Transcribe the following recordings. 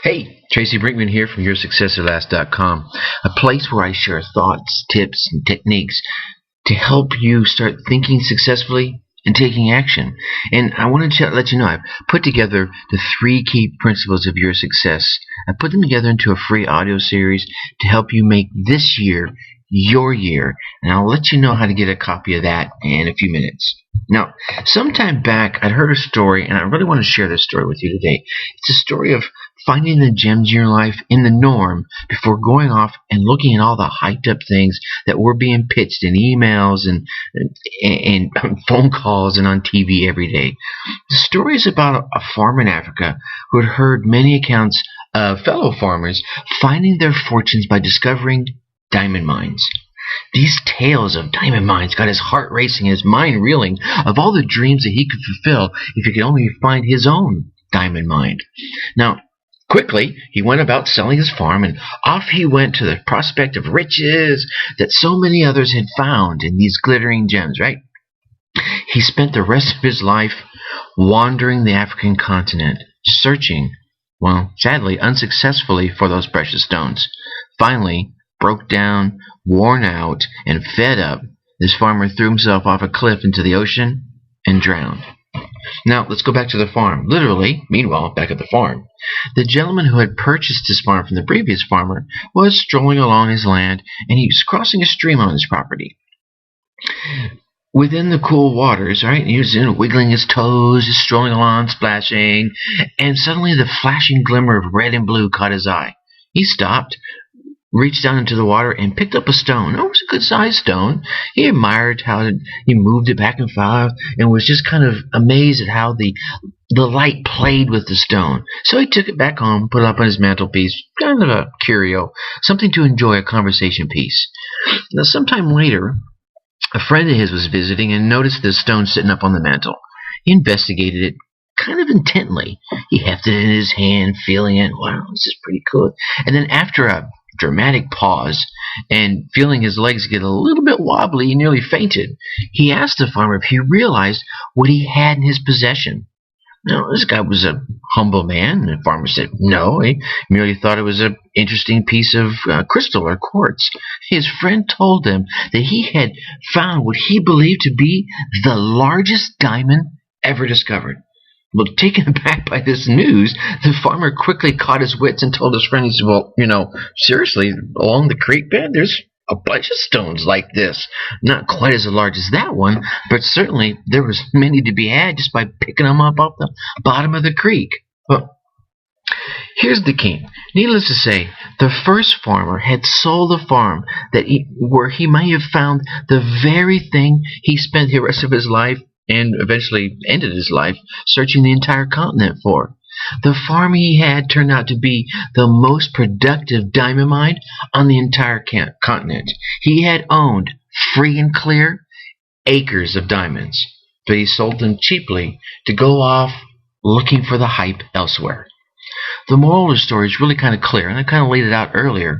Hey, Tracy Brinkman here from YourSuccessOrLast.com, a place where I share thoughts, tips, and techniques to help you start thinking successfully and taking action. And I want to let you know I've put together the 3 key principles of your success. I put them together into a free audio series to help you make this year your year, and I'll let you know how to get a copy of that in a few minutes. Now, sometime back, I'd heard a story, and I really want to share this story with you today. It's a story of finding the gems in your life in the norm before going off and looking at all the hyped up things that were being pitched in emails and phone calls and on TV every day. The story is about a farmer in Africa who had heard many accounts of fellow farmers finding their fortunes by discovering diamond mines. These tales of diamond mines got his heart racing, his mind reeling of all the dreams that he could fulfill if he could only find his own diamond mine. Now, quickly, he went about selling his farm, and off he went to the prospect of riches that so many others had found in these glittering gems, right? He spent the rest of his life wandering the African continent, searching, well, sadly, unsuccessfully for those precious stones. Finally, broke down, worn out, and fed up, this farmer threw himself off a cliff into the ocean and drowned. Now, let's go back to the farm. Literally, meanwhile, back at the farm, the gentleman who had purchased his farm from the previous farmer was strolling along his land, and he was crossing a stream on his property. Within the cool waters, right, he was wiggling his toes, just strolling along, splashing, and suddenly the flashing glimmer of red and blue caught his eye. He stopped, reached down into the water, and picked up a stone. It was a good-sized stone. He admired how he moved it back and forth and was just kind of amazed at how the light played with the stone. So he took it back home, put it up on his mantelpiece, kind of a curio, something to enjoy, a conversation piece. Now, sometime later, a friend of his was visiting and noticed the stone sitting up on the mantel. He investigated it kind of intently. He hefted it in his hand, feeling it. Wow, this is pretty cool. And then after a dramatic pause and feeling his legs get a little bit wobbly, he nearly fainted. He asked the farmer if he realized what he had in his possession. Now, this guy was a humble man, and the farmer said no, he merely thought it was an interesting piece of crystal or quartz. His friend told him that he had found what he believed to be the largest diamond ever discovered. Well, taken aback by this news, the farmer quickly caught his wits and told his friend, he said, well, seriously, along the creek bed, there's a bunch of stones like this. Not quite as large as that one, but certainly there was many to be had just by picking them up off the bottom of the creek. Well, here's the key. Needless to say, the first farmer had sold the farm where he might have found the very thing he spent the rest of his life and eventually ended his life searching the entire continent for. The farm he had turned out to be the most productive diamond mine on the entire continent. He had owned, free and clear, acres of diamonds, but he sold them cheaply to go off looking for the hype elsewhere. The moral of the story is really kind of clear, and I kind of laid it out earlier.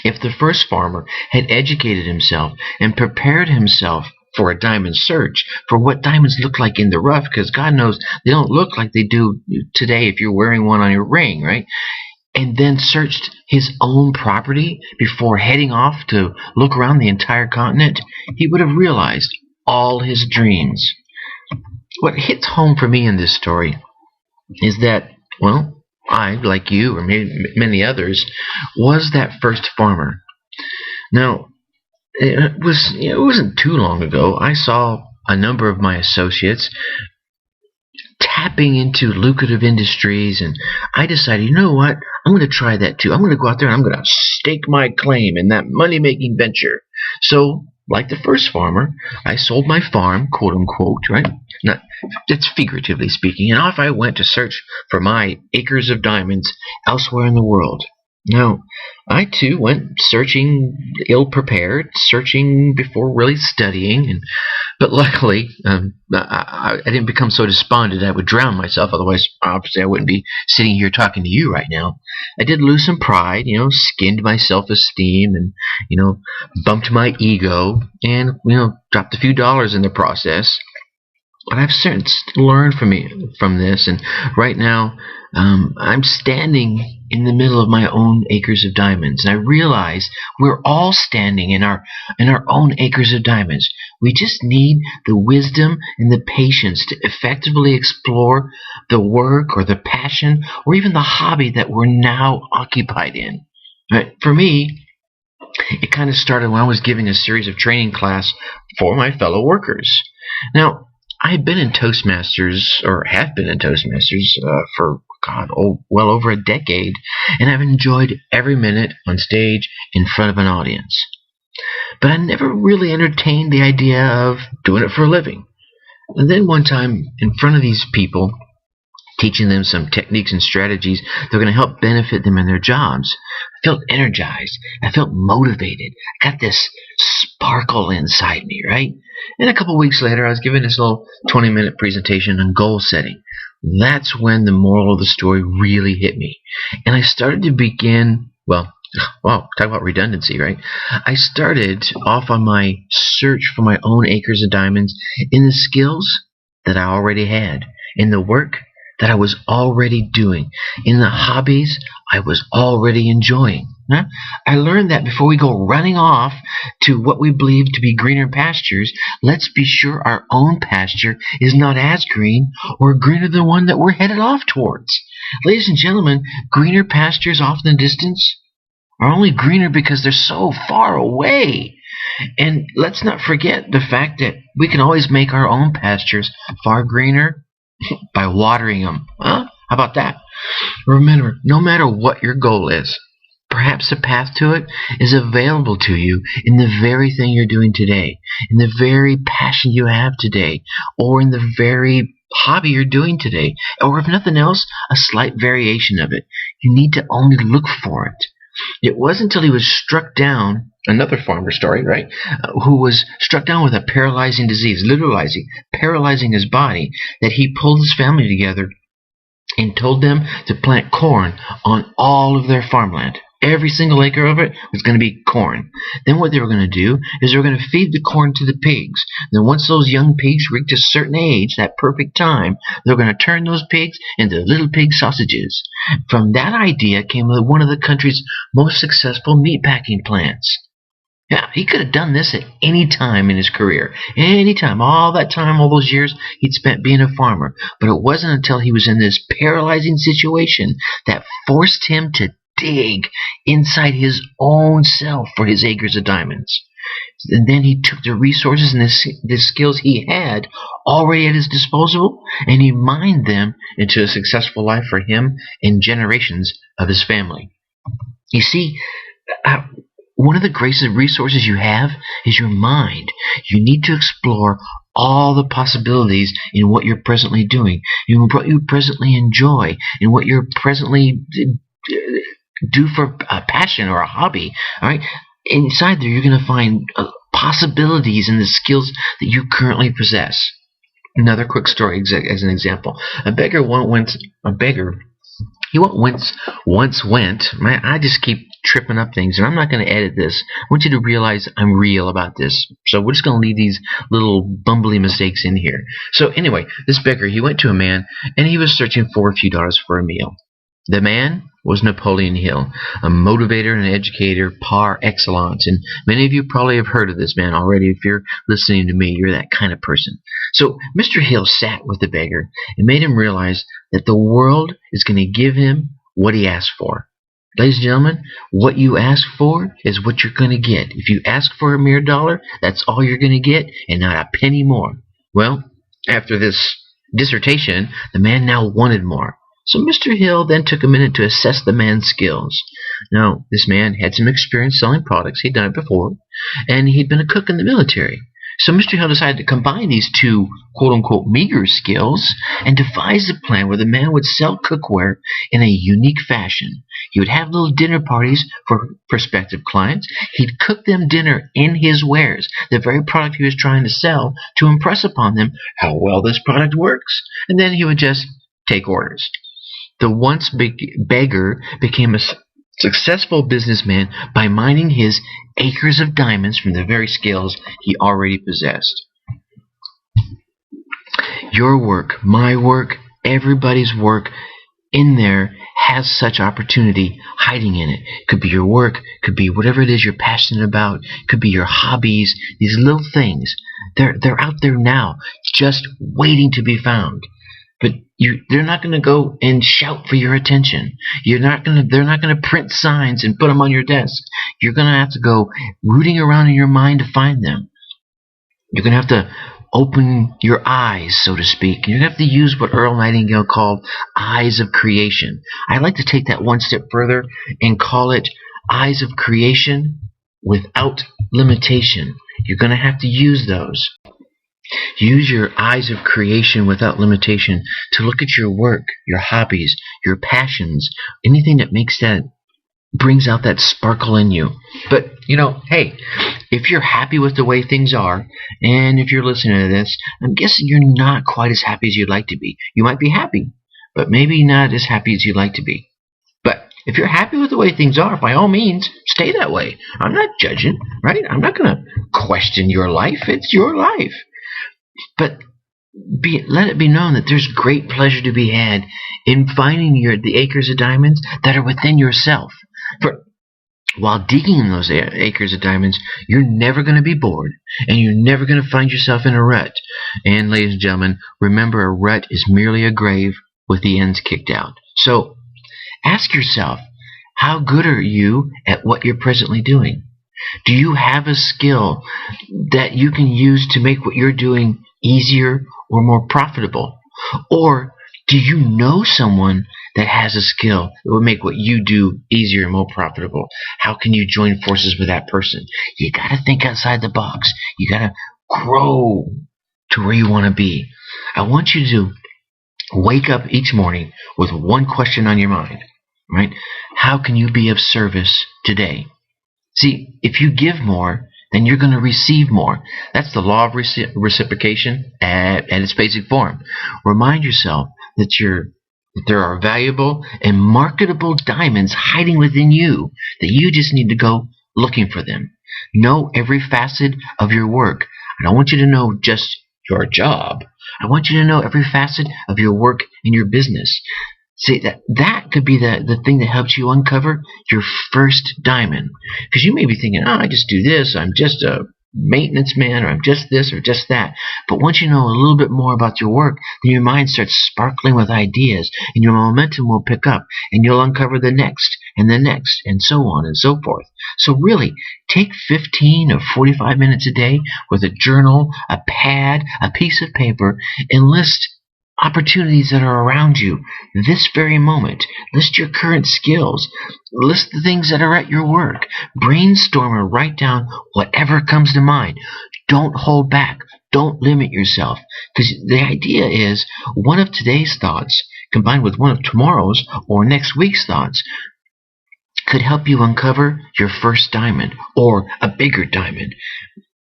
If the first farmer had educated himself and prepared himself for a diamond search, for what diamonds look like in the rough, because God knows they don't look like they do today if you're wearing one on your ring, right? And then searched his own property before heading off to look around the entire continent, he would have realized all his dreams. What hits home for me in this story is that, well, I, like you or maybe many others, was that first farmer. Now, it wasn't too long ago I saw a number of my associates tapping into lucrative industries, and I decided, you know what, I'm going to try that too. I'm going to go out there and I'm going to stake my claim in that money-making venture. So, like the first farmer, I sold my farm, quote unquote, right? That's figuratively speaking, and off I went to search for my acres of diamonds elsewhere in the world. Now, I too went searching, ill-prepared, searching before really studying, but luckily I didn't become so despondent I would drown myself. Otherwise, obviously, I wouldn't be sitting here talking to you right now. I did lose some pride, skinned my self-esteem, and bumped my ego, and dropped a few dollars in the process. But I've since learned from this, and right now I'm standing in the middle of my own acres of diamonds, and I realize we're all standing in our own acres of diamonds. We just need the wisdom and the patience to effectively explore the work or the passion or even the hobby that we're now occupied in. Right? For me, it kind of started when I was giving a series of training class for my fellow workers. Now, I had been in Toastmasters, or have been in Toastmasters, for well over a decade, and I've enjoyed every minute on stage in front of an audience. But I never really entertained the idea of doing it for a living. And then one time, in front of these people, teaching them some techniques and strategies that are going to help benefit them in their jobs, I felt energized. I felt motivated. I got this sparkle inside me, right? And a couple weeks later, I was giving this little 20-minute presentation on goal setting. That's when the moral of the story really hit me. And I started to begin, wow, talk about redundancy, right? I started off on my search for my own acres of diamonds in the skills that I already had, in the work that I was already doing, in the hobbies I was already enjoying. I learned that before we go running off to what we believe to be greener pastures, let's be sure our own pasture is not as green or greener than one that we're headed off towards. Ladies and gentlemen, greener pastures off in the distance are only greener because they're so far away. And let's not forget the fact that we can always make our own pastures far greener by watering them. How about that? Remember, no matter what your goal is, perhaps the path to it is available to you in the very thing you're doing today, in the very passion you have today, or in the very hobby you're doing today, or if nothing else, a slight variation of it. You need to only look for it. It wasn't until he was struck down, another farmer story, right, who was struck down with a paralyzing disease, literally paralyzing his body, that he pulled his family together and told them to plant corn on all of their farmland. Every single acre of it was going to be corn. Then what they were going to do is they were going to feed the corn to the pigs. Then once those young pigs reached a certain age, that perfect time, they were going to turn those pigs into little pig sausages. From that idea came one of the country's most successful meatpacking plants. Yeah, he could have done this at any time in his career. Any time. All that time, all those years he'd spent being a farmer. But it wasn't until he was in this paralyzing situation that forced him to dig inside his own self for his acres of diamonds. And then he took the resources and the skills he had already at his disposal, and he mined them into a successful life for him and generations of his family. You see, one of the greatest resources you have is your mind. You need to explore all the possibilities in what you're presently doing, in what you presently enjoy, in what you're presently do for a passion or a hobby. All right, inside there you're going to find possibilities in the skills that you currently possess. Another quick story as an example. A beggar once went. I just keep tripping up things, and I'm not going to edit this. I want you to realize I'm real about this. So we're just going to leave these little bumbly mistakes in here. So anyway, this beggar, he went to a man, and he was searching for a few dollars for a meal. The man was Napoleon Hill, a motivator and an educator par excellence. And many of you probably have heard of this man already. If you're listening to me, you're that kind of person. So Mr. Hill sat with the beggar and made him realize that the world is going to give him what he asked for. Ladies and gentlemen, what you ask for is what you're going to get. If you ask for a mere dollar, that's all you're going to get, and not a penny more. Well, after this dissertation, the man now wanted more. So Mr. Hill then took a minute to assess the man's skills. Now, this man had some experience selling products. He'd done it before, and he'd been a cook in the military. So Mr. Hill decided to combine these two quote-unquote meager skills and devised a plan where the man would sell cookware in a unique fashion. He would have little dinner parties for prospective clients. He'd cook them dinner in his wares, the very product he was trying to sell, to impress upon them how well this product works. And then he would just take orders. The once beggar became a successful businessman by mining his acres of diamonds from the very skills he already possessed. Your work, my work, everybody's work in there has such opportunity hiding in it. Could be your work, could be whatever it is you're passionate about, could be your hobbies, these little things. They're out there now, just waiting to be found. But they're not going to go and shout for your attention. They're not going to print signs and put them on your desk. You're going to have to go rooting around in your mind to find them. You're going to have to open your eyes, so to speak. You're going to have to use what Earl Nightingale called eyes of creation. I like to take that one step further and call it eyes of creation without limitation. You're going to have to use those. Use your eyes of creation without limitation to look at your work, your hobbies, your passions, anything that brings out that sparkle in you. But, hey, if you're happy with the way things are, and if you're listening to this, I'm guessing you're not quite as happy as you'd like to be. You might be happy, but maybe not as happy as you'd like to be. But if you're happy with the way things are, by all means, stay that way. I'm not judging, right? I'm not going to question your life. It's your life. But let it be known that there's great pleasure to be had in finding the acres of diamonds that are within yourself. For while digging in those acres of diamonds, you're never going to be bored, and you're never going to find yourself in a rut. And ladies and gentlemen, remember, a rut is merely a grave with the ends kicked out. So ask yourself, how good are you at what you're presently doing? Do you have a skill that you can use to make what you're doing easier or more profitable? Or do you know someone that has a skill that will make what you do easier and more profitable? How can you join forces with that person? You got to think outside the box. You got to grow to where you want to be. I want you to wake up each morning with one question on your mind, right? How can you be of service today? See, if you give more, then you're going to receive more. That's the law of reciprocation at its basic form. Remind yourself that there are valuable and marketable diamonds hiding within you, that you just need to go looking for them. Know every facet of your work. I don't want you to know just your job. I want you to know every facet of your work and your business. See, that could be the thing that helps you uncover your first diamond. Because you may be thinking, I just do this, I'm just a maintenance man, or I'm just this or just that. But once you know a little bit more about your work, then your mind starts sparkling with ideas, and your momentum will pick up, and you'll uncover the next, and so on and so forth. So really, take 15 or 45 minutes a day with a journal, a pad, a piece of paper, and list opportunities that are around you this very moment. List your current skills. List the things that are at your work. Brainstorm or write down whatever comes to mind. Don't hold back. Don't limit yourself. Because the idea is one of today's thoughts combined with one of tomorrow's or next week's thoughts could help you uncover your first diamond or a bigger diamond.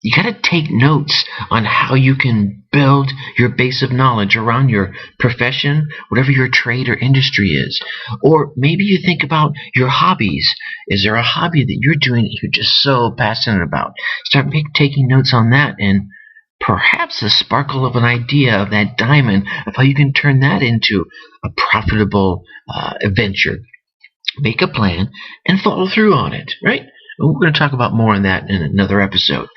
You got to take notes on how you can build your base of knowledge around your profession, whatever your trade or industry is. Or maybe you think about your hobbies. Is there a hobby that you're doing that you're just so passionate about? Start taking notes on that, and perhaps the sparkle of an idea of that diamond, of how you can turn that into a profitable venture. Make a plan and follow through on it, right? We're going to talk about more on that in another episode.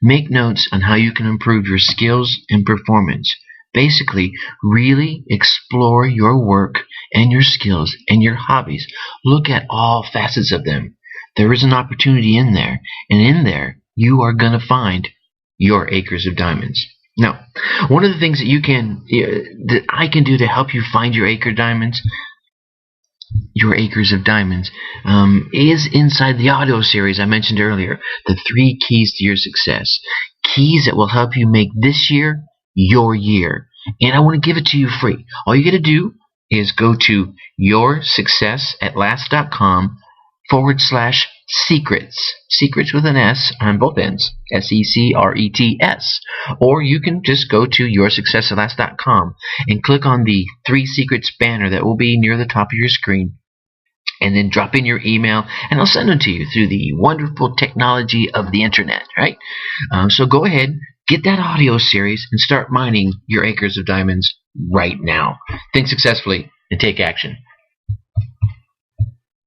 Make notes on how you can improve your skills and performance. Basically, really explore your work and your skills and your hobbies. Look at all facets of them. There is an opportunity in there, and in there, you are going to find your acres of diamonds. Now, one of the things that I can do to help you find your acres of diamonds, is inside the audio series I mentioned earlier, the 3 keys to your success. Keys that will help you make this year your year. And I want to give it to you free. All you got to do is go to yoursuccessatlast.com/secrets. Secrets with an S on both ends. SECRETS. Or you can just go to yoursuccessatlast.com and click on the 3 secrets banner that will be near the top of your screen. And then drop in your email, and I'll send them to you through the wonderful technology of the internet, right? So go ahead, get that audio series, and start mining your acres of diamonds right now. Think successfully. and take action.